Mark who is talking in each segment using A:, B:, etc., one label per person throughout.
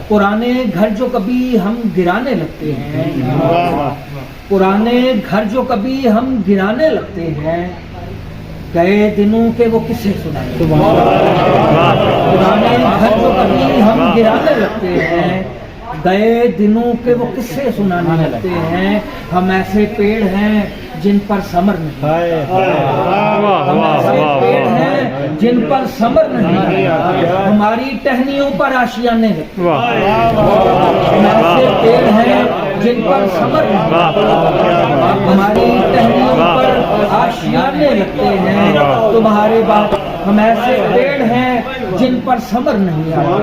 A: پرانے گھر جو کبھی ہم گرانے لگتے ہیں، پرانے گھر جو کبھی ہم گرانے لگتے ہیں، گئے دنوں کے وہ قصے سنائیں۔ پرانے گھر جو کبھی ہم گرانے لگتے ہیں، گئے دنوں کے وہ قصے سنانے لگتے ہیں۔ ہم ایسے پیڑ ہیں جن پر ثمر نہیں، ہم ایسے پیڑ ہیں جن پر ثمر نہیں، ہماری ٹہنیوں پر آشیانے لگتے ہیں۔ ہم ایسے پیڑ ہیں جن پر ثمر نہیں، ہماری ٹہنیوں پر آشیانے لگتے ہیں۔ تمہارے بعد ہم ایسے پیڑ ہیں جن پر ثمر نہیں آتا،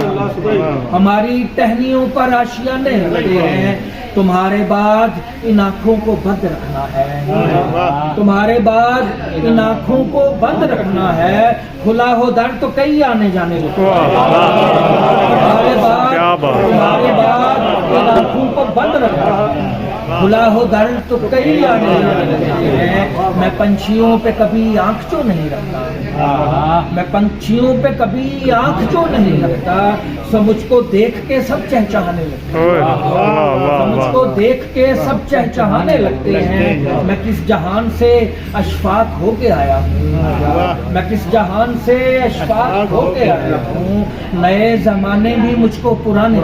A: ہماری ٹہنیوں پر آشیانے لگتے ہیں۔ تمہارے بعد ان آنکھوں کو بند رکھنا ہے، تمہارے بعد ان آنکھوں کو بند رکھنا ہے، کھلا ہو در تو کئی آنے جانے لگتے ہیں۔ تمہارے بعد ان آنکھوں کو بند رکھنا ہے، کھلا ہو در تو کئی آنے جانے لگتے ہیں۔ میں پنچھیوں پہ کبھی آنکھ جو نہیں رکھتا، میں پنچھیوں پہ کبھی آنکھ جو نہیں رکھتا، سو مجھ کو دیکھ کے سب چہچہانے لگتے ہیں، مجھ کو دیکھ کے سب چہچہانے لگتے ہیں۔ میں کس جہان سے اشفاق ہو کے آیا ہوں، میں کس جہان سے اشفاق ہو کے آیا ہوں، نئے زمانے بھی مجھ کو پرانے